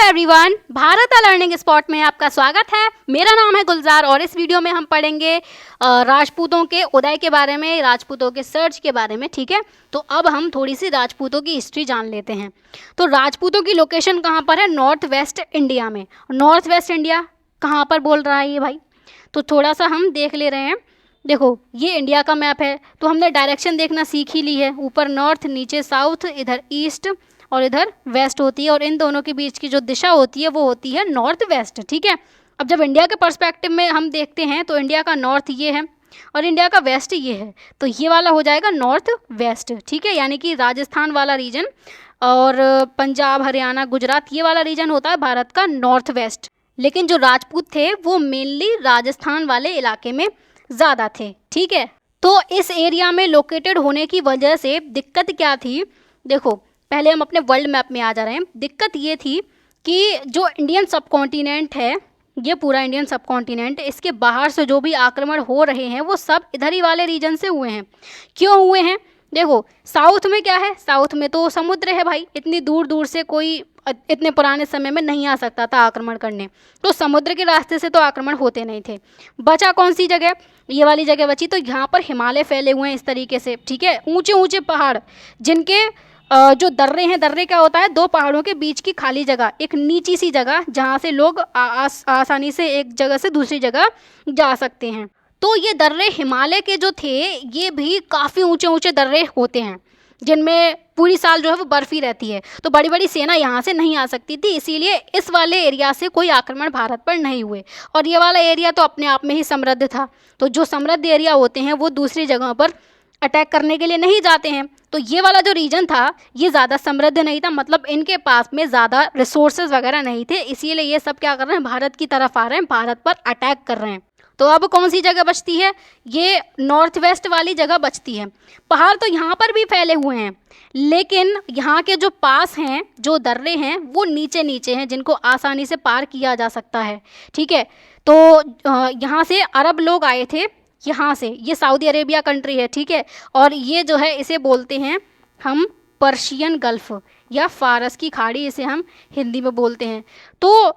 Everyone, Bharat learning spot में आपका स्वागत है। मेरा नाम है गुलजार और इस वीडियो में हम पढ़ेंगे राजपूतों के उदय के बारे में, राजपूतों के सर्च के बारे में। ठीक है, तो अब हम थोड़ी सी राजपूतों की हिस्ट्री जान लेते हैं। तो राजपूतों की लोकेशन कहाँ पर है? नॉर्थ वेस्ट इंडिया में। नॉर्थ वेस्ट इंडिया कहाँ पर बोल रहा है ये भाई? तो थोड़ा सा हम देख ले रहे हैं। देखो, ये इंडिया का मैप है, तो हमने डायरेक्शन देखना सीख ही ली है। ऊपर नॉर्थ, नीचे साउथ, इधर ईस्ट और इधर वेस्ट होती है, और इन दोनों के बीच की जो दिशा होती है वो होती है नॉर्थ वेस्ट। ठीक है, अब जब इंडिया के पर्सपेक्टिव में हम देखते हैं तो इंडिया का नॉर्थ ये है और इंडिया का वेस्ट ये है, तो ये वाला हो जाएगा नॉर्थ वेस्ट। ठीक है, यानी कि राजस्थान वाला रीजन और पंजाब, हरियाणा, गुजरात, ये वाला रीजन होता है भारत का नॉर्थ वेस्ट। लेकिन जो राजपूत थे वो मेनली राजस्थान वाले इलाके में ज़्यादा थे। ठीक है, तो इस एरिया में लोकेटेड होने की वजह से दिक्कत क्या थी? देखो, पहले हम अपने वर्ल्ड मैप में आ जा रहे हैं। दिक्कत ये थी कि जो इंडियन सब कॉन्टिनेंट है, ये पूरा इंडियन सब कॉन्टिनेंट, इसके बाहर से जो भी आक्रमण हो रहे हैं वो सब इधर ही वाले रीजन से हुए हैं। क्यों हुए हैं? देखो, साउथ में क्या है? साउथ में तो समुद्र है भाई, इतनी दूर दूर से कोई इतने पुराने समय में नहीं आ सकता था आक्रमण करने, तो समुद्र के रास्ते से तो आक्रमण होते नहीं थे। बचा कौन सी जगह? ये वाली जगह बची। तो यहाँ पर हिमालय फैले हुए हैं इस तरीके से। ठीक है, ऊंचे ऊंचे पहाड़, जिनके जो दर्रे हैं, दर्रे क्या होता है? दो पहाड़ों के बीच की खाली जगह, एक नीची सी जगह जहाँ से लोग आसानी से एक जगह से दूसरी जगह जा सकते हैं। तो ये दर्रे हिमालय के जो थे, ये भी काफ़ी ऊंचे ऊंचे दर्रे होते हैं जिनमें पूरी साल जो है वो बर्फ ही रहती है, तो बड़ी बड़ी सेना यहाँ से नहीं आ सकती थी, इसीलिए इस वाले एरिया से कोई आक्रमण भारत पर नहीं हुए। और ये वाला एरिया तो अपने आप में ही समृद्ध था, तो जो समृद्ध एरिया होते हैं वो दूसरी जगह पर अटैक करने के लिए नहीं जाते हैं। तो ये वाला जो रीजन था ये ज़्यादा समृद्ध नहीं था, मतलब इनके पास में ज़्यादा रिसोर्सेज वगैरह नहीं थे, इसीलिए ये सब क्या कर रहे हैं? भारत की तरफ आ रहे हैं, भारत पर अटैक कर रहे हैं। तो अब कौन सी जगह बचती है? ये नॉर्थ वेस्ट वाली जगह बचती है। पहाड़ तो यहाँ पर भी फैले हुए हैं, लेकिन यहाँ के जो पास हैं, जो दर्रे हैं, वो नीचे नीचे हैं, जिनको आसानी से पार किया जा सकता है। ठीक है, तो यहाँ से अरब लोग आए थे, यहाँ से, ये सऊदी अरेबिया कंट्री है। ठीक है, और ये जो है इसे बोलते हैं हम पर्शियन गल्फ या फारस की खाड़ी, इसे हम हिंदी में बोलते हैं। तो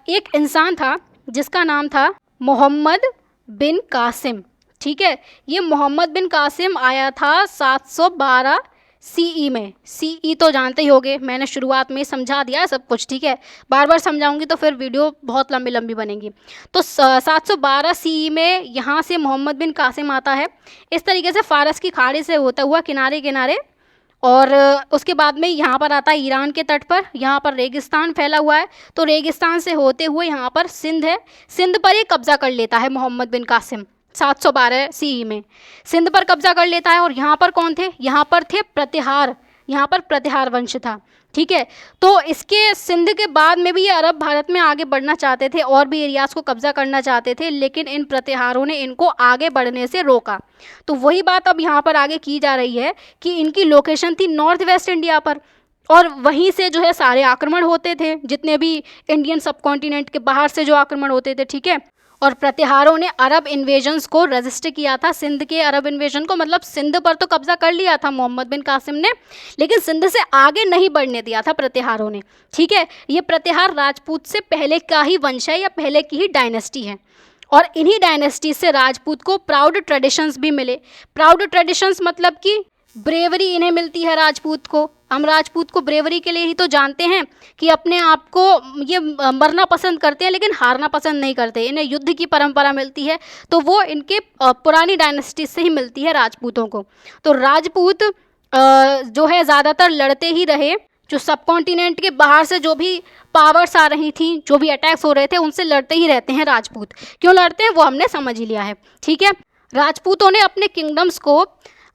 एक इंसान था जिसका नाम था मोहम्मद बिन कासिम। ठीक है, ये मोहम्मद बिन कासिम आया था 712 सीई में। सीई तो जानते ही होगे, मैंने शुरुआत में समझा दिया है सब कुछ। ठीक है, बार बार समझाऊंगी तो फिर वीडियो बहुत लंबी लंबी बनेगी। तो 712 सीई में यहाँ से मोहम्मद बिन कासिम आता है, इस तरीके से फारस की खाड़ी से होता हुआ किनारे किनारे, और उसके बाद में यहाँ पर आता है ईरान के तट पर। यहाँ पर रेगिस्तान फैला हुआ है, तो रेगिस्तान से होते हुए यहाँ पर सिंध है, सिंध पर ये कब्जा कर लेता है मोहम्मद बिन कासिम 712 सीई में। सिंध पर कब्जा कर लेता है, और यहाँ पर कौन थे? यहाँ पर थे प्रतिहार, यहाँ पर प्रतिहार वंश था। ठीक है, तो इसके सिंध के बाद में भी ये अरब भारत में आगे बढ़ना चाहते थे और भी एरियाज़ को कब्जा करना चाहते थे, लेकिन इन प्रतिहारों ने इनको आगे बढ़ने से रोका। तो वही बात अब यहाँ पर आगे की जा रही है कि इनकी लोकेशन थी नॉर्थ वेस्ट इंडिया पर, और वहीं से जो है सारे आक्रमण होते थे, जितने भी इंडियन सब कॉन्टिनेंट के बाहर से जो आक्रमण होते थे। ठीक है, और प्रतिहारों ने अरब इन्वेजन्स को रजिस्ट किया था, सिंध के अरब इन्वेजन को, मतलब सिंध पर तो कब्जा कर लिया था मोहम्मद बिन कासिम ने, लेकिन सिंध से आगे नहीं बढ़ने दिया था प्रतिहारों ने। ठीक है, ये प्रतिहार राजपूत से पहले का ही वंश है या पहले की ही डायनेस्टी है, और इन्हीं डायनेस्टी से राजपूत को प्राउड ट्रेडिशंस भी मिले। प्राउड ट्रेडिशंस मतलब कि ब्रेवरी इन्हें मिलती है राजपूत को। हम राजपूत को ब्रेवरी के लिए ही तो जानते हैं कि अपने आप को ये मरना पसंद करते हैं लेकिन हारना पसंद नहीं करते, इन्हें युद्ध की परंपरा मिलती है, तो वो इनके पुरानी डायनेस्टी से ही मिलती है राजपूतों को। तो राजपूत जो है ज़्यादातर लड़ते ही रहे, जो सब कॉन्टिनेंट के बाहर से जो भी पावर्स आ रही थी, जो भी अटैक्स हो रहे थे, उनसे लड़ते ही रहते हैं राजपूत। क्यों लड़ते हैं वो हमने समझ ही लिया है। ठीक है, राजपूतों ने अपने किंगडम्स को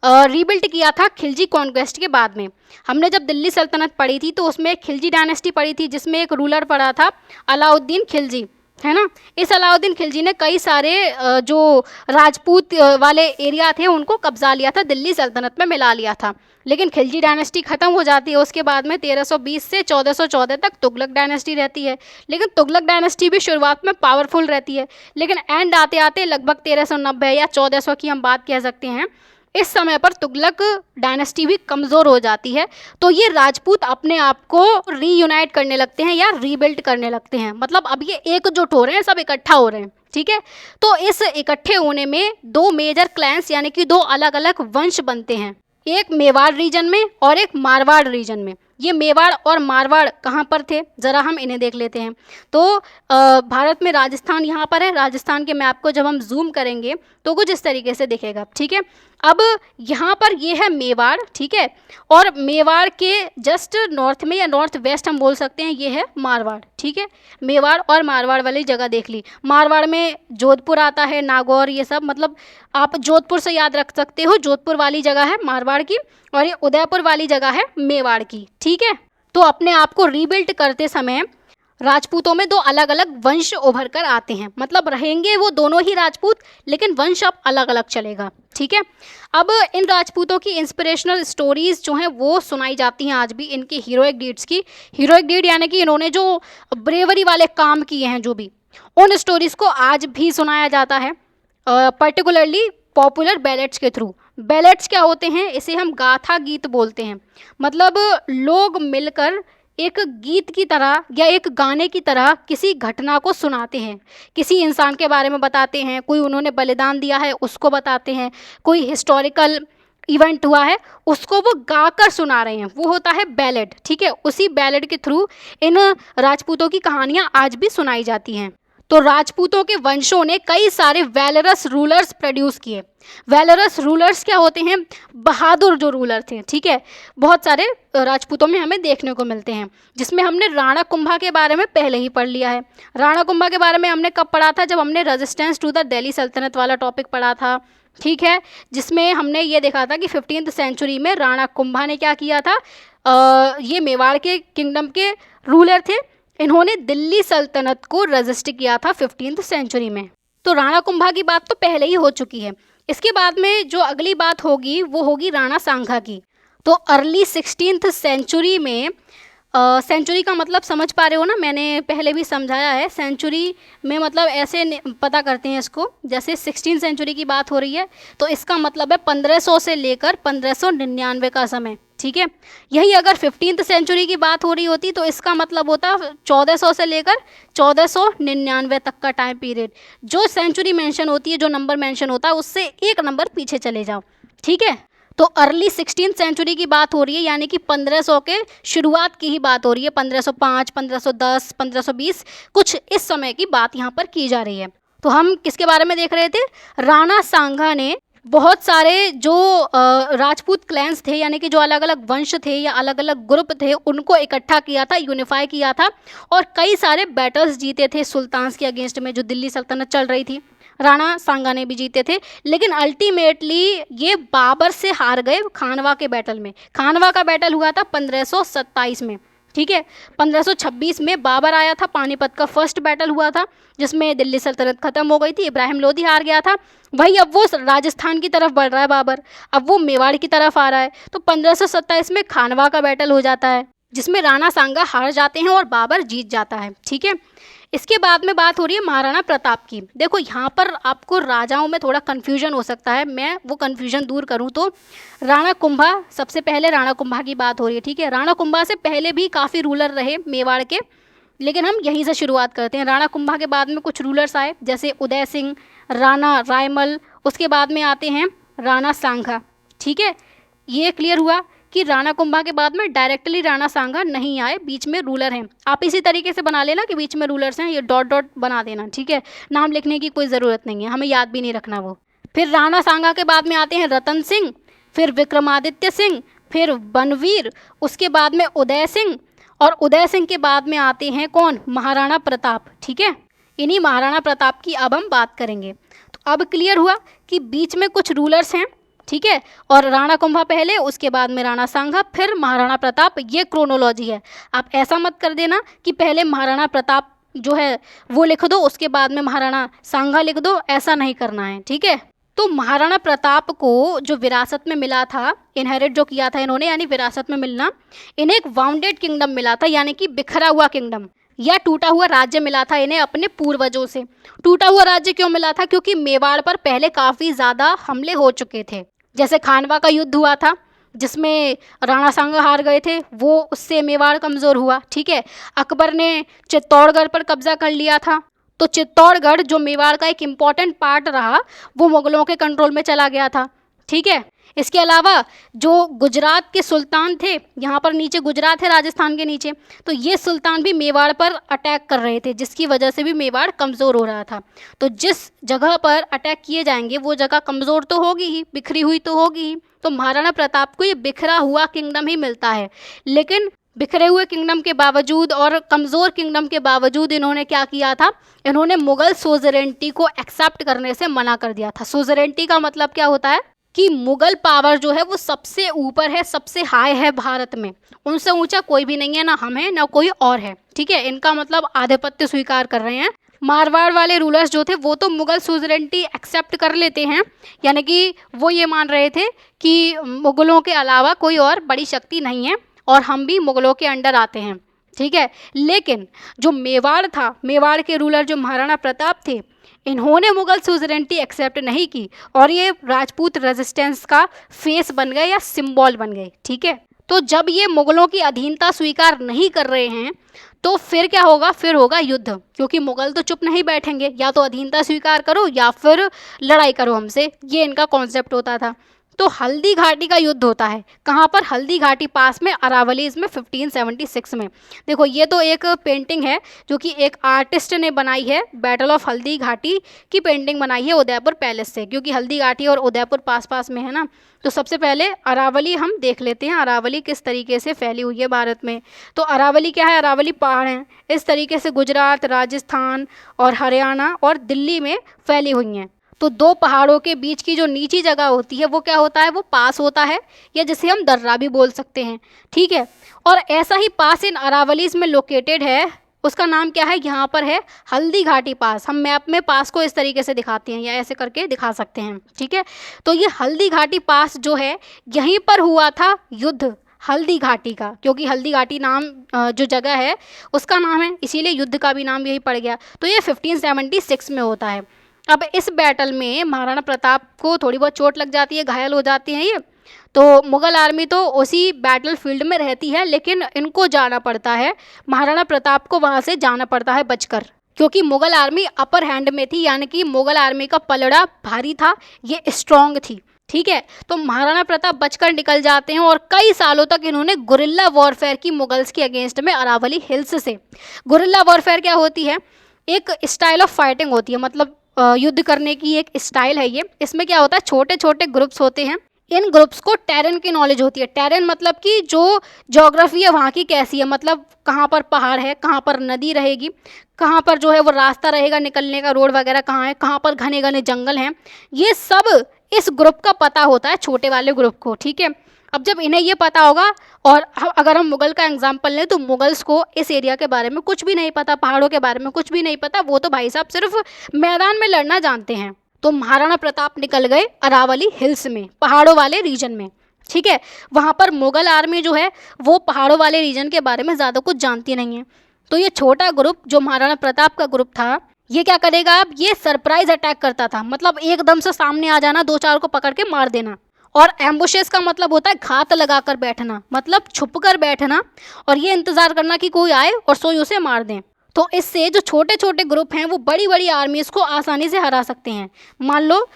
रीबिल्ड किया था खिलजी कॉन्क्वेस्ट के बाद में। हमने जब दिल्ली सल्तनत पढ़ी थी तो उसमें एक खिलजी डायनेस्टी पढ़ी थी, जिसमें एक रूलर पड़ा था अलाउद्दीन खिलजी, है ना। इस अलाउद्दीन खिलजी ने कई सारे जो राजपूत वाले एरिया थे उनको कब्जा लिया था, दिल्ली सल्तनत में मिला लिया था। लेकिन खिलजी डायनेस्टी ख़त्म हो जाती है, उसके बाद में 1320 से 1414 तक तुगलक डायनेस्टी रहती है। लेकिन तुगलक डायनेस्टी भी शुरुआत में पावरफुल रहती है, लेकिन एंड आते आते लगभग 1390 या 1400 की हम बात कह सकते हैं, इस समय पर तुगलक डायनेस्टी भी कमज़ोर हो जाती है। तो ये राजपूत अपने आप को रीयूनाइट करने लगते हैं या रीबिल्ड करने लगते हैं, मतलब अब ये एकजुट हो रहे हैं, सब इकट्ठा हो रहे हैं, ठीक है। तो इस इकट्ठे होने में दो मेजर क्लैंस यानी कि दो अलग अलग वंश बनते हैं, एक मेवाड़ रीजन में और एक मारवाड़ रीजन में। ये मेवाड़ और मारवाड़ कहाँ पर थे, ज़रा हम इन्हें देख लेते हैं। तो भारत में राजस्थान यहाँ पर है। राजस्थान के मैप को जब हम जूम करेंगे तो कुछ इस तरीके से दिखेगा, ठीक है। अब यहाँ पर ये है मेवाड़, ठीक है, और मेवाड़ के जस्ट नॉर्थ में या नॉर्थ वेस्ट हम बोल सकते हैं ये है मारवाड़, ठीक है। मेवाड़ और मारवाड़ वाली जगह देख ली। मारवाड़ में जोधपुर आता है, नागौर, ये सब, मतलब आप जोधपुर से याद रख सकते हो, जोधपुर वाली जगह है मारवाड़ की और ये उदयपुर वाली जगह है मेवाड़ की, ठीक है। तो अपने आप को रीबिल्ड करते समय राजपूतों में दो अलग अलग वंश उभर कर आते हैं, मतलब रहेंगे वो दोनों ही राजपूत लेकिन वंश अब अलग अलग चलेगा, ठीक है। अब इन राजपूतों की इंस्पिरेशनल स्टोरीज जो हैं वो सुनाई जाती हैं आज भी, इनकी हीरोइक डीड्स की। हीरोइक डीड यानी कि इन्होंने जो ब्रेवरी वाले काम किए हैं, जो भी, उन स्टोरीज को आज भी सुनाया जाता है, पर्टिकुलरली पॉपुलर बैलेट्स के थ्रू। बैलेट्स क्या होते हैं, इसे हम गाथा गीत बोलते हैं, मतलब लोग मिलकर एक गीत की तरह या एक गाने की तरह किसी घटना को सुनाते हैं, किसी इंसान के बारे में बताते हैं, कोई उन्होंने बलिदान दिया है उसको बताते हैं, कोई हिस्टोरिकल इवेंट हुआ है उसको वो गाकर सुना रहे हैं, वो होता है बैलेड, ठीक है। उसी बैलेड के थ्रू इन राजपूतों की कहानियाँ आज भी सुनाई जाती हैं। तो राजपूतों के वंशों ने कई सारे वैलरस रूलर्स प्रोड्यूस किए। वैलरस रूलर्स क्या होते हैं, बहादुर जो रूलर थे, ठीक है। बहुत सारे राजपूतों में हमें देखने को मिलते हैं, जिसमें हमने राणा कुंभा के बारे में पहले ही पढ़ लिया है। राणा कुंभा के बारे में हमने कब पढ़ा था, जब हमने रेजिस्टेंस टू द दिल्ली सल्तनत वाला टॉपिक पढ़ा था, ठीक है, जिसमें हमने ये देखा था कि 15th सेंचुरी में राणा कुंभा ने क्या किया था, ये मेवाड़ के किंगडम के रूलर थे, इन्होंने दिल्ली सल्तनत को रजिस्ट किया था 15th सेंचुरी में। तो राणा कुंभा की बात तो पहले ही हो चुकी है। इसके बाद में जो अगली बात होगी वो होगी राणा सांगा की। तो अर्ली 16th सेंचुरी में, सेंचुरी का मतलब समझ पा रहे हो ना, मैंने पहले भी समझाया है। सेंचुरी में मतलब ऐसे पता करते हैं इसको, जैसे 16th सेंचुरी की बात हो रही है तो इसका मतलब है 1500 से लेकर 1599 का समय, ठीक है। यही अगर 15th सेंचुरी की बात हो रही होती तो इसका मतलब होता 1400 से लेकर 1499 तक का टाइम पीरियड। जो सेंचुरी मेंशन होती है, जो नंबर मेंशन होता है, उससे एक नंबर पीछे चले जाओ, ठीक है। तो अर्ली 16th सेंचुरी की बात हो रही है, यानी कि 1500 के शुरुआत की ही बात हो रही है। 1505, 1510, 1520, कुछ इस समय की बात यहाँ पर की जा रही है। तो हम किसके बारे में देख रहे थे, राणा सांगा ने बहुत सारे जो राजपूत क्लैंस थे, यानी कि जो अलग अलग वंश थे या अलग अलग ग्रुप थे, उनको इकट्ठा किया था, यूनिफाई किया था और कई सारे बैटल्स जीते थे सुल्तान्स के अगेंस्ट में, जो दिल्ली सल्तनत चल रही थी। राणा सांगा ने भी जीते थे, लेकिन अल्टीमेटली ये बाबर से हार गए खानवा के बैटल में। खानवा का बैटल हुआ था 1527 में, ठीक है। 1526 में बाबर आया था, पानीपत का फर्स्ट बैटल हुआ था जिसमें दिल्ली सल्तनत खत्म हो गई थी, इब्राहिम लोधी हार गया था। वही अब वो राजस्थान की तरफ बढ़ रहा है बाबर, अब वो मेवाड़ की तरफ आ रहा है। तो 1527 में खानवा का बैटल हो जाता है जिसमें राणा सांगा हार जाते हैं और बाबर जीत जाता है, ठीक है। इसके बाद में बात हो रही है महाराणा प्रताप की। देखो यहाँ पर आपको राजाओं में थोड़ा कन्फ्यूजन हो सकता है, मैं वो कन्फ्यूजन दूर करूँ तो राणा कुंभा, सबसे पहले राणा कुंभा की बात हो रही है, ठीक है। राणा कुंभा से पहले भी काफ़ी रूलर रहे मेवाड़ के, लेकिन हम यहीं से शुरुआत करते हैं। राणा कुंभा के बाद में कुछ रूलर्स आए, जैसे उदय सिंह, राणा रायमल, उसके बाद में आते हैं राणा सांगा, ठीक है। ये क्लियर हुआ कि राणा कुंभा के बाद में डायरेक्टली राणा सांगा नहीं आए, बीच में रूलर हैं। आप इसी तरीके से बना लेना कि बीच में रूलर्स हैं, ये डॉट डॉट बना देना, ठीक है। नाम लिखने की कोई ज़रूरत नहीं है, हमें याद भी नहीं रखना वो। फिर राणा सांगा के बाद में आते हैं रतन सिंह, फिर विक्रमादित्य सिंह, फिर बनवीर, उसके बाद में उदय सिंह, और उदय सिंह के बाद में आते हैं कौन, महाराणा प्रताप, ठीक है। इन्हीं महाराणा प्रताप की अब हम बात करेंगे। तो अब क्लियर हुआ कि बीच में कुछ रूलर्स हैं, ठीक है, और राणा कुंभा पहले, उसके बाद में राणा सांगा, फिर महाराणा प्रताप, ये क्रोनोलॉजी है। आप ऐसा मत कर देना कि पहले महाराणा प्रताप जो है वो लिख दो, उसके बाद में महाराणा सांगा लिख दो, ऐसा नहीं करना है, ठीक है। तो महाराणा प्रताप को जो विरासत में मिला था, इनहेरिट जो किया था इन्होंने, यानी विरासत में मिलना, इन्हें एक वाउंडेड किंगडम मिला था, यानी कि बिखरा हुआ किंगडम या टूटा हुआ राज्य मिला था इन्हें अपने पूर्वजों से। टूटा हुआ राज्य क्यों मिला था, क्योंकि मेवाड़ पर पहले काफ़ी ज़्यादा हमले हो चुके थे, जैसे खानवा का युद्ध हुआ था जिसमें राणा सांगा हार गए थे, वो उससे मेवाड़ कमज़ोर हुआ। ठीक है, अकबर ने चित्तौड़गढ़ पर कब्जा कर लिया था, तो चित्तौड़गढ़ जो मेवाड़ का एक इम्पॉर्टेंट पार्ट रहा वो मुगलों के कंट्रोल में चला गया था। ठीक है, इसके अलावा जो गुजरात के सुल्तान थे, यहाँ पर नीचे गुजरात है राजस्थान के नीचे, तो ये सुल्तान भी मेवाड़ पर अटैक कर रहे थे, जिसकी वजह से भी मेवाड़ कमज़ोर हो रहा था। तो जिस जगह पर अटैक किए जाएंगे वो जगह कमज़ोर तो होगी ही, बिखरी हुई तो होगी ही। तो महाराणा प्रताप को ये बिखरा हुआ किंगडम ही मिलता है, लेकिन बिखरे हुए किंगडम के बावजूद और कमज़ोर किंगडम के बावजूद इन्होंने क्या किया था, इन्होंने मुग़ल सोजरेंटी को एक्सेप्ट करने से मना कर दिया था। सोजरेंटी का मतलब क्या होता है कि मुग़ल पावर जो है वो सबसे ऊपर है, सबसे हाई है भारत में, उनसे ऊंचा कोई भी नहीं है, ना हम हैं ना कोई और है। ठीक है, इनका मतलब आधिपत्य स्वीकार कर रहे हैं। मारवाड़ वाले रूलर्स जो थे वो तो मुग़ल सोजरेंटी एक्सेप्ट कर लेते हैं, यानी कि वो ये मान रहे थे कि मुग़लों के अलावा कोई और बड़ी शक्ति नहीं है और हम भी मुग़लों के अंडर आते हैं। ठीक है, लेकिन जो मेवाड़ था, मेवाड़ के रूलर जो महाराणा प्रताप थे, इन्होंने मुग़ल सुजरेंटी एक्सेप्ट नहीं की और ये राजपूत रेजिस्टेंस का फेस बन गए या सिंबल बन गए। ठीक है, तो जब ये मुग़लों की अधीनता स्वीकार नहीं कर रहे हैं तो फिर क्या होगा, फिर होगा युद्ध, क्योंकि मुग़ल तो चुप नहीं बैठेंगे, या तो अधीनता स्वीकार करो या फिर लड़ाई करो हमसे, ये इनका कॉन्सेप्ट होता था। तो हल्दी घाटी का युद्ध होता है, कहाँ पर, हल्दी घाटी पास में, अरावलीज में 1576 में। देखो ये तो एक पेंटिंग है जो कि एक आर्टिस्ट ने बनाई है, बैटल ऑफ हल्दी घाटी की पेंटिंग बनाई है उदयपुर पैलेस से, क्योंकि हल्दी घाटी और उदयपुर पास पास में है ना। तो सबसे पहले अरावली हम देख लेते हैं, अरावली किस तरीके से फैली हुई है भारत में। तो अरावली क्या है, अरावली पहाड़ हैं, इस तरीके से गुजरात, राजस्थान और हरियाणा और दिल्ली में फैली हुई हैं। तो दो पहाड़ों के बीच की जो नीची जगह होती है वो क्या होता है, वो पास होता है, या जिसे हम दर्रा भी बोल सकते हैं। ठीक है, और ऐसा ही पास इन अरावलीज में लोकेटेड है, उसका नाम क्या है, यहाँ पर है हल्दी घाटी पास। हम मैप में पास को इस तरीके से दिखाते हैं या ऐसे करके दिखा सकते हैं। ठीक है, तो ये हल्दी घाटी पास जो है, यहीं पर हुआ था युद्ध हल्दी घाटी का, क्योंकि हल्दी घाटी नाम जो जगह है उसका नाम है, इसीलिए युद्ध का भी नाम यही पड़ गया। तो ये 1576 में होता है। अब इस बैटल में महाराणा प्रताप को थोड़ी बहुत चोट लग जाती है, घायल हो जाते हैं ये, तो मुग़ल आर्मी तो उसी बैटल फील्ड में रहती है, लेकिन इनको जाना पड़ता है, महाराणा प्रताप को वहाँ से जाना पड़ता है बचकर, क्योंकि मुग़ल आर्मी अपर हैंड में थी, यानी कि मुग़ल आर्मी का पलड़ा भारी था, ये स्ट्रॉन्ग थी। ठीक है, तो महाराणा प्रताप बचकर निकल जाते हैं और कई सालों तक इन्होंने गुरिल्ला वॉरफेयर की मुगल्स के अगेंस्ट में अरावली हिल्स से। गुरिल्ला वॉरफेयर क्या होती है, एक स्टाइल ऑफ फाइटिंग होती है, मतलब युद्ध करने की एक स्टाइल है ये। इसमें क्या होता है, छोटे छोटे ग्रुप्स होते हैं, इन ग्रुप्स को टेरेन की नॉलेज होती है। टेरेन मतलब कि जो ज्योग्राफी है वहाँ की कैसी है, मतलब कहाँ पर पहाड़ है, कहाँ पर नदी रहेगी, कहाँ पर जो है वो रास्ता रहेगा निकलने का, रोड वगैरह कहाँ है, कहाँ पर घने घने जंगल हैं, ये सब इस ग्रुप का पता होता है, छोटे वाले ग्रुप को। ठीक है, अब जब इन्हें ये पता होगा, और अगर हम मुग़ल का एग्जाम्पल लें तो मुग़ल्स को इस एरिया के बारे में कुछ भी नहीं पता, पहाड़ों के बारे में कुछ भी नहीं पता, वो तो भाई साहब सिर्फ मैदान में लड़ना जानते हैं। तो महाराणा प्रताप निकल गए अरावली हिल्स में, पहाड़ों वाले रीजन में। ठीक है, वहाँ पर मुग़ल आर्मी जो है वो पहाड़ों वाले रीजन के बारे में ज़्यादा कुछ जानती नहीं है। तो ये छोटा ग्रुप जो महाराणा प्रताप का ग्रुप था, ये क्या करेगा, अब ये सरप्राइज अटैक करता था, मतलब एकदम से सामने आ जाना, दो चार को पकड़ के मार देना। और एम्बुशेस का मतलब होता है घात लगाकर बैठना, मतलब छुप कर बैठना और ये इंतज़ार करना कि कोई आए और सोई उसे मार दें। तो इससे जो छोटे छोटे ग्रुप हैं वो बड़ी बड़ी आर्मीज़ को आसानी से हरा सकते हैं। मान लो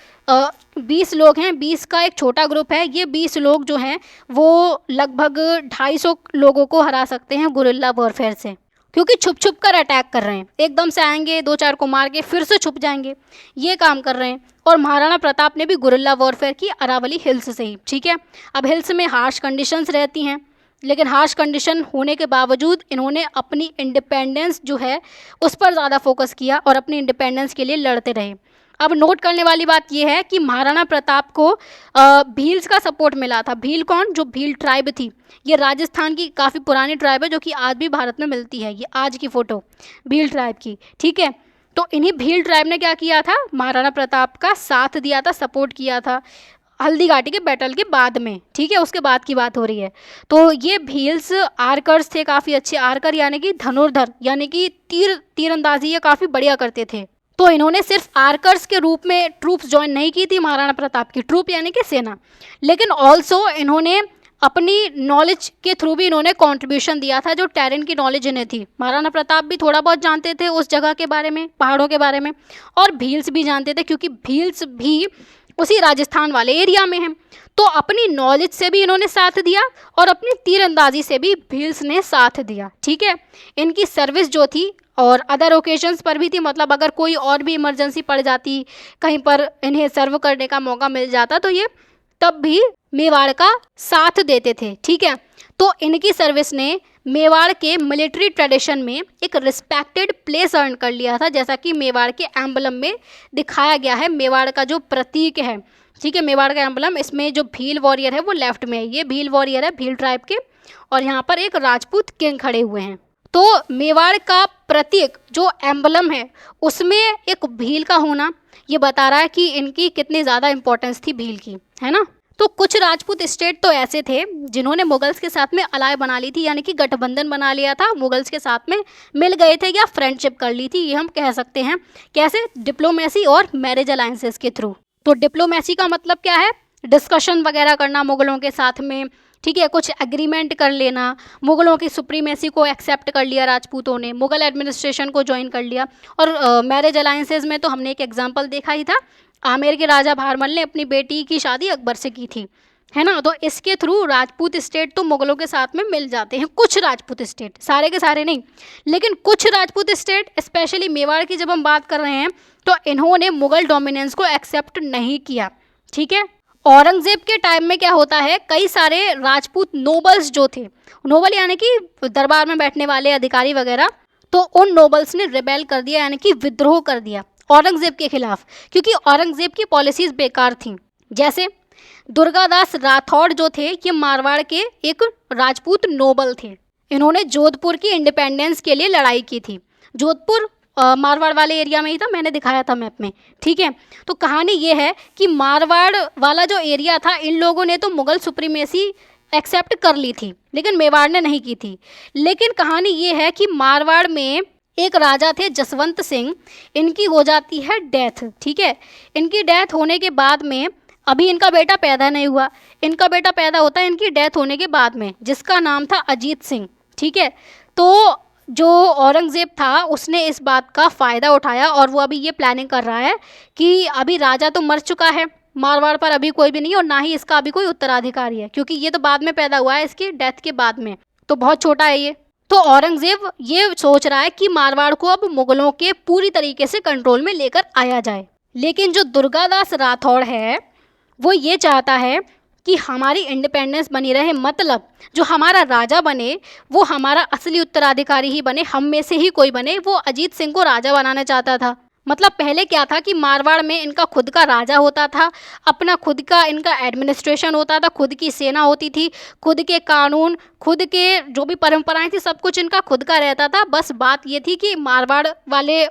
20 लोग हैं, 20 का एक छोटा ग्रुप है, ये 20 लोग जो हैं वो लगभग 250 लोगों को हरा सकते हैं गुरिल्ला वॉरफेयर से, क्योंकि छुप छुप कर अटैक कर रहे हैं, एकदम से आएंगे, दो चार को मार के फिर से छुप जाएंगे, ये काम कर रहे हैं। और महाराणा प्रताप ने भी गुरिल्ला वॉरफेयर की अरावली हिल्स से ही। ठीक है, अब हिल्स में हार्श कंडीशंस रहती हैं, लेकिन हार्श कंडीशन होने के बावजूद इन्होंने अपनी इंडिपेंडेंस जो है उस पर ज़्यादा फोकस किया और अपनी इंडिपेंडेंस के लिए लड़ते रहे। अब नोट करने वाली बात यह है कि महाराणा प्रताप को भील्स का सपोर्ट मिला था। भील कौन, जो भील ट्राइब थी, ये राजस्थान की काफ़ी पुरानी ट्राइब है जो कि आज भी भारत में मिलती है, ये आज की फ़ोटो भील ट्राइब की। ठीक है, तो इन्हीं भील ट्राइब ने क्या किया था, महाराणा प्रताप का साथ दिया था, सपोर्ट किया था हल्दी घाटी के बैटल के बाद में। ठीक है, उसके बाद की बात हो रही है। तो ये भील्स आर्कर्स थे, काफ़ी अच्छे आर्कर, यानी कि धनुर्धर, यानी कि तीरंदाजी ये काफ़ी बढ़िया करते थे। तो इन्होंने सिर्फ आर्कर्स के रूप में ट्रूप्स ज्वाइन नहीं की थी महाराणा प्रताप की, ट्रूप यानी कि सेना, लेकिन ऑल्सो इन्होंने अपनी नॉलेज के थ्रू भी इन्होंने कंट्रीब्यूशन दिया था, जो टेरेन की नॉलेज इन्हें थी। महाराणा प्रताप भी थोड़ा बहुत जानते थे उस जगह के बारे में, पहाड़ों के बारे में, और भील्स भी जानते थे क्योंकि भील्स भी उसी राजस्थान वाले एरिया में हैं। तो अपनी नॉलेज से भी इन्होंने साथ दिया और अपनी तीरंदाजी से भी भील्स ने साथ दिया। ठीक है, इनकी सर्विस जो थी और अदर ओकेजन्स पर भी थी, मतलब अगर कोई और भी इमरजेंसी पड़ जाती, कहीं पर इन्हें सर्व करने का मौका मिल जाता, तो ये तब भी मेवाड़ का साथ देते थे। ठीक है, तो इनकी सर्विस ने मेवाड़ के मिलिट्री ट्रेडिशन में एक रिस्पेक्टेड प्लेस अर्न कर लिया था, जैसा कि मेवाड़ के एम्बलम में दिखाया गया है। मेवाड़ का जो प्रतीक है, ठीक है, मेवाड़ का एम्बलम, इसमें जो भील वॉरियर है वो लेफ्ट में है, ये भील वॉरियर है भील ट्राइब के, और यहाँ पर एक राजपूत किंग खड़े हुए हैं। तो मेवाड़ का प्रतीक जो एम्बलम है उसमें एक भील का होना ये बता रहा है कि इनकी कितनी ज़्यादा इंपॉर्टेंस थी भील की, है ना। तो कुछ राजपूत स्टेट तो ऐसे थे जिन्होंने मुगल्स के साथ में अलाय बना ली थी, यानी कि गठबंधन बना लिया था, मुगल्स के साथ में मिल गए थे या फ्रेंडशिप कर ली थी, ये हम कह सकते हैं। कैसे? डिप्लोमेसी और मैरिज अलायंसेस के थ्रू। तो डिप्लोमेसी का मतलब क्या है? डिस्कशन वगैरह करना मुगलों के साथ में, ठीक है, कुछ एग्रीमेंट कर लेना, मुगलों की सुप्रीमेसी को एक्सेप्ट कर लिया राजपूतों ने, मुगल एडमिनिस्ट्रेशन को ज्वाइन कर लिया। और मैरिज अलायंसेस में तो हमने एक एग्जांपल देखा ही था, आमेर के राजा भारमल ने अपनी बेटी की शादी अकबर से की थी, है ना। तो इसके थ्रू राजपूत स्टेट तो मुगलों के साथ में मिल जाते हैं, कुछ राजपूत स्टेट, सारे के सारे नहीं, लेकिन कुछ राजपूत स्टेट, स्पेशली मेवाड़ की जब हम बात कर रहे हैं, तो इन्होंने मुगल डोमिनेंस को एक्सेप्ट नहीं किया। ठीक है, औरंगजेब के टाइम में क्या होता है, कई सारे राजपूत नोबल्स जो थे, नोबल यानी कि दरबार में बैठने वाले अधिकारी वगैरह, तो उन नोबल्स ने रिबेल कर दिया, यानी कि विद्रोह कर दिया औरंगजेब के खिलाफ, क्योंकि औरंगजेब की पॉलिसीज बेकार थीं। जैसे दुर्गादास राठौड़ जो थे, ये मारवाड़ के एक राजपूत नोबल थे, इन्होंने जोधपुर की इंडिपेंडेंस के लिए लड़ाई की थी। जोधपुर मारवाड़ वाले एरिया में ही था, मैंने दिखाया था मैप में। ठीक है, तो कहानी ये है कि मारवाड़ वाला जो एरिया था, इन लोगों ने तो मुगल सुप्रीमेसी एक्सेप्ट कर ली थी, लेकिन मेवाड़ ने नहीं की थी। लेकिन कहानी ये है कि मारवाड़ में एक राजा थे जसवंत सिंह, इनकी हो जाती है डेथ। ठीक है, इनकी डेथ होने के बाद में, अभी इनका बेटा पैदा नहीं हुआ, इनका बेटा पैदा होता है इनकी डेथ होने के बाद में, जिसका नाम था अजीत सिंह। ठीक है, तो जो औरंगज़ेब था उसने इस बात का फ़ायदा उठाया और वो अभी ये प्लानिंग कर रहा है कि अभी राजा तो मर चुका है, मारवाड़ पर अभी कोई भी नहीं और ना ही इसका अभी कोई उत्तराधिकारी है, क्योंकि ये तो बाद में पैदा हुआ है, इसकी डेथ के बाद में, तो बहुत छोटा है ये। तो औरंगज़ेब ये सोच रहा है कि मारवाड़ को अब मुगलों के पूरी तरीके से कंट्रोल में लेकर आया जाए। लेकिन जो दुर्गादास राठौड़ है वो ये चाहता है कि हमारी इंडिपेंडेंस बनी रहे, मतलब जो हमारा राजा बने वो हमारा असली उत्तराधिकारी ही बने, हम में से ही कोई बने। वो अजीत सिंह को राजा बनाना चाहता था। मतलब पहले क्या था कि मारवाड़ में इनका खुद का राजा होता था, अपना खुद का इनका एडमिनिस्ट्रेशन होता था, खुद की सेना होती थी, खुद के कानून, खुद के जो भी परंपराएं थी, सब कुछ इनका खुद का रहता था। बस बात ये थी कि मारवाड़ वाले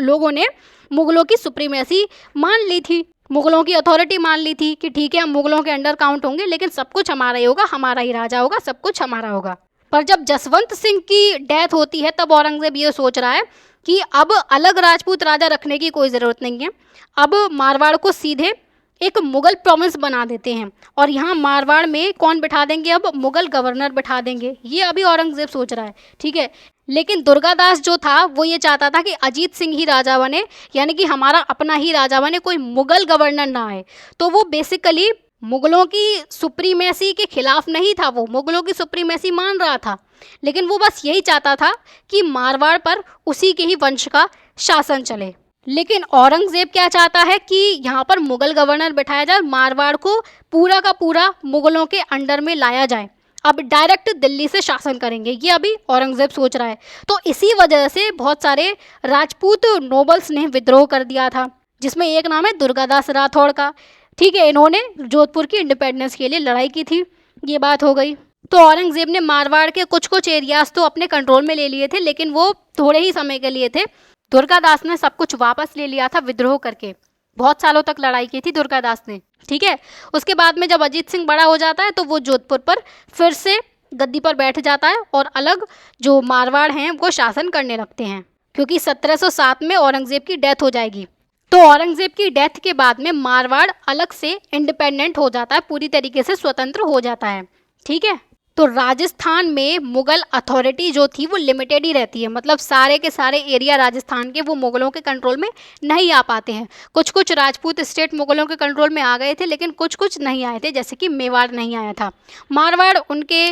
लोगों ने मुगलों की सुप्रीमेसी मान ली थी, मुगलों की अथॉरिटी मान ली थी कि ठीक है हम मुगलों के अंडर काउंट होंगे, लेकिन सब कुछ हमारा ही होगा, हमारा ही राजा होगा, सब कुछ हमारा होगा। पर जब जसवंत सिंह की डेथ होती है तब औरंगजेब ये सोच रहा है कि अब अलग राजपूत राजा रखने की कोई ज़रूरत नहीं है, अब मारवाड़ को सीधे एक मुगल प्रोविंस बना देते हैं और यहाँ मारवाड़ में कौन बिठा देंगे, अब मुगल गवर्नर बिठा देंगे। ये अभी औरंगजेब सोच रहा है। ठीक है, लेकिन दुर्गादास जो था वो ये चाहता था कि अजीत सिंह ही राजा बने, यानी कि हमारा अपना ही राजा बने, कोई मुगल गवर्नर ना आए। तो वो बेसिकली मुगलों की सुप्रीमेसी के खिलाफ नहीं था, वो मुगलों की सुप्रीमेसी मान रहा था, लेकिन वो बस यही चाहता था कि मारवाड़ पर उसी के ही वंश का शासन चले। लेकिन औरंगजेब क्या चाहता है कि यहाँ पर मुगल गवर्नर बिठाया जाए, मारवाड़ को पूरा का पूरा मुगलों के अंडर में लाया जाए, अब डायरेक्ट दिल्ली से शासन करेंगे, ये अभी औरंगजेब सोच रहा है। तो इसी वजह से बहुत सारे राजपूत नोबल्स ने विद्रोह कर दिया था, जिसमें एक नाम है दुर्गादास राठौड़ का। ठीक है, इन्होंने जोधपुर की इंडिपेंडेंस के लिए लड़ाई की थी, ये बात हो गई। तो औरंगजेब ने मारवाड़ के कुछ कुछ एरियाज तो अपने कंट्रोल में ले लिए थे, लेकिन वो थोड़े ही समय के लिए थे। दुर्गादास ने सब कुछ वापस ले लिया था विद्रोह करके, बहुत सालों तक लड़ाई की थी दुर्गादास ने। ठीक है, उसके बाद में जब अजीत सिंह बड़ा हो जाता है तो वो जोधपुर पर फिर से गद्दी पर बैठ जाता है और अलग जो मारवाड़ हैं वो शासन करने लगते हैं। क्योंकि 1707 में औरंगजेब की डेथ हो जाएगी। तो औरंगजेब की डेथ के बाद में मारवाड़ अलग से इंडिपेंडेंट हो जाता है, पूरी तरीके से स्वतंत्र हो जाता है। ठीक है। तो राजस्थान में मुगल अथॉरिटी जो थी वो लिमिटेड ही रहती है, मतलब सारे के सारे एरिया राजस्थान के वो मुगलों के कंट्रोल में नहीं आ पाते हैं। कुछ कुछ राजपूत स्टेट मुगलों के कंट्रोल में आ गए थे, लेकिन कुछ कुछ नहीं आए थे, जैसे कि मेवाड़ नहीं आया था। मारवाड़ उनके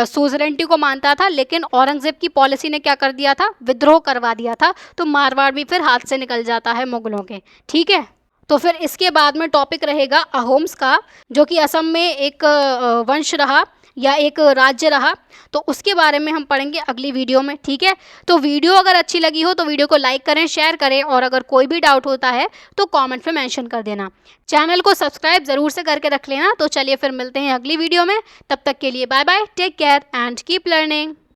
सूजरेंटी को मानता था, लेकिन औरंगजेब की पॉलिसी ने क्या कर दिया था, विद्रोह करवा दिया था। तो मारवाड़ भी फिर हाथ से निकल जाता है मुगलों के। ठीक है। तो फिर इसके बाद में टॉपिक रहेगा अहोम्स का, जो कि असम में एक वंश रहा या एक राज्य रहा। तो उसके बारे में हम पढ़ेंगे अगली वीडियो में। ठीक है। तो वीडियो अगर अच्छी लगी हो तो वीडियो को लाइक करें, शेयर करें, और अगर कोई भी डाउट होता है तो कमेंट में मेंशन कर देना। चैनल को सब्सक्राइब ज़रूर से करके रख लेना। तो चलिए फिर मिलते हैं अगली वीडियो में, तब तक के लिए bye bye, take care and keep learning.